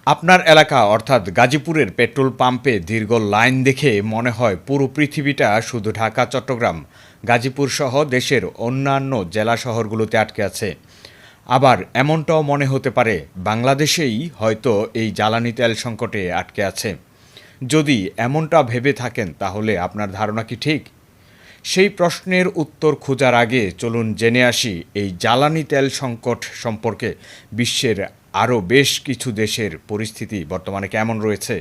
আপনার এলাকা অর্থাৎ গাজীপুরের পেট্রোল পাম্পে দীর্ঘ লাইন দেখে মনে হয় পুরো পৃথিবীটা শুধু ঢাকা, চট্টগ্রাম, গাজীপুর সহ দেশের অন্যান্য জেলা শহরগুলোতে আটকে আছে। আবার এমনটাও মনে হতে পারে বাংলাদেশেই হয়তো এই জ্বালানি তেল সংকটে আটকে আছে। যদি এমনটা ভেবে থাকেন তাহলে আপনার ধারণা কি ঠিক? সেই প্রশ্নের উত্তর খোঁজার আগে চলুন জেনে আসি এই জ্বালানি তেল সংকট সম্পর্কে বিশ্বের আরও বেশ কিছু দেশের পরিস্থিতি বর্তমানে কেমন রয়েছে।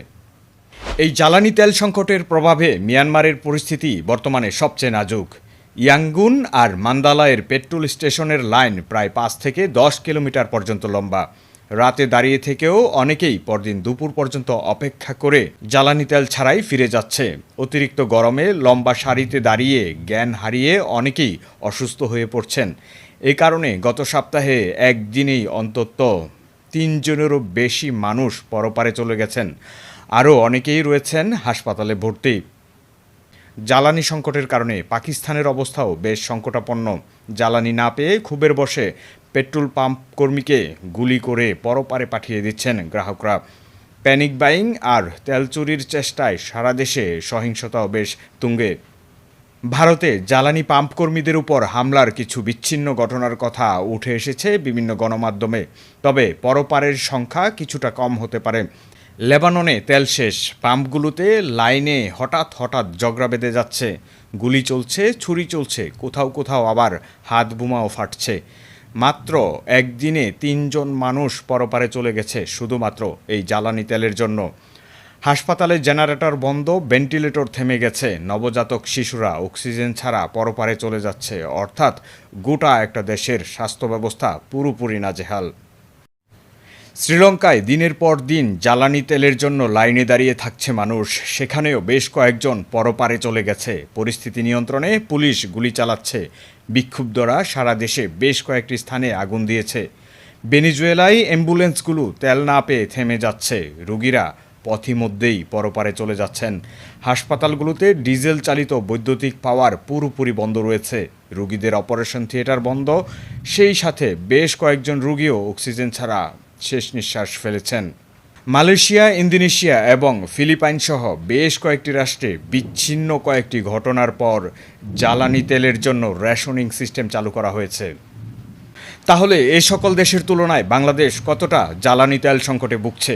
এই জ্বালানি তেল সংকটের প্রভাবে মিয়ানমারের পরিস্থিতি বর্তমানে সবচেয়ে নাজুক। ইয়াঙ্গুন আর মান্দালায়ের পেট্রোল স্টেশনের লাইন প্রায় 5 থেকে 10 কিলোমিটার পর্যন্ত লম্বা। রাতে দাঁড়িয়ে থেকেও অনেকেই পরদিন দুপুর পর্যন্ত অপেক্ষা করে জ্বালানি তেল ছাড়াই ফিরে যাচ্ছে। অতিরিক্ত গরমে লম্বা সারিতে দাঁড়িয়ে জ্ঞান হারিয়ে অনেকেই অসুস্থ হয়ে পড়ছেন। এই কারণে গত সপ্তাহে একদিনেই অন্তত 3 জনেরও বেশি মানুষ পরপারে চলে গেছেন। আরও অনেকেই রয়েছেন হাসপাতালে ভর্তি। জ্বালানি সংকটের কারণে পাকিস্তানের অবস্থাও বেশ সংকটাপন্ন। জ্বালানি না পেয়ে ক্ষোভের বশে পেট্রোল পাম্প কর্মীকে গুলি করে পরপারে পাঠিয়ে দিচ্ছেন গ্রাহকরা। প্যানিক বাইং আর তেল চুরির চেষ্টায় সারা দেশে সহিংসতাও বেশ তুঙ্গে। ভারতে জ্বালানি পাম্প কর্মীদের উপর হামলার কিছু বিচ্ছিন্ন ঘটনার কথা উঠে এসেছে বিভিন্ন গণমাধ্যমে। তবে পরপারের সংখ্যা কিছুটা কম হতে পারে। লেবাননে তেল শেষ, পাম্পগুলোতে লাইনে হঠাৎ হঠাৎ ঝগড়া বেঁধে যাচ্ছে, গুলি চলছে, ছুরি চলছে, কোথাও কোথাও আবার হাত বোমাও ফাটছে। মাত্র একদিনে 3 জন মানুষ পরপারে চলে গেছে শুধুমাত্র এই জ্বালানি তেলের জন্য। হাসপাতালে জেনারেটর বন্ধ, ভেন্টিলেটর থেমে গেছে, নবজাতক শিশুরা অক্সিজেন ছাড়া পরপারে চলে যাচ্ছে। অর্থাৎ গোটা একটা দেশের স্বাস্থ্য ব্যবস্থা পুরোপুরি নাজেহাল। শ্রীলঙ্কায় দিনের পর দিন জ্বালানি তেলের জন্য লাইনে দাঁড়িয়ে থাকছে মানুষ। সেখানেও বেশ কয়েকজন পরপারে চলে গেছে। পরিস্থিতি নিয়ন্ত্রণে পুলিশ গুলি চালাচ্ছে। বিক্ষুব্ধরা সারা দেশে বেশ কয়েকটি স্থানে আগুন দিয়েছে। ভেনেজুয়েলায় অ্যাম্বুলেন্সগুলো তেল না পেয়ে থেমে যাচ্ছে। রোগীরা পথিমধ্যেই পরপারে চলে যাচ্ছেন। হাসপাতালগুলোতে ডিজেল চালিত বৈদ্যুতিক পাওয়ার পুরোপুরি বন্ধ রয়েছে। রোগীদের অপারেশন থিয়েটার বন্ধ। সেই সাথে বেশ কয়েকজন রোগীও অক্সিজেন ছাড়া শেষ নিঃশ্বাস ফেলেছেন। মালয়েশিয়া, ইন্দোনেশিয়া এবং ফিলিপাইন সহ বেশ কয়েকটি রাষ্ট্রে বিচ্ছিন্ন কয়েকটি ঘটনার পর জ্বালানি তেলের জন্য রেশনিং সিস্টেম চালু করা হয়েছে। তাহলে এই সকল দেশের তুলনায় বাংলাদেশ কতটা জ্বালানি তেল সংকটে ভুগছে?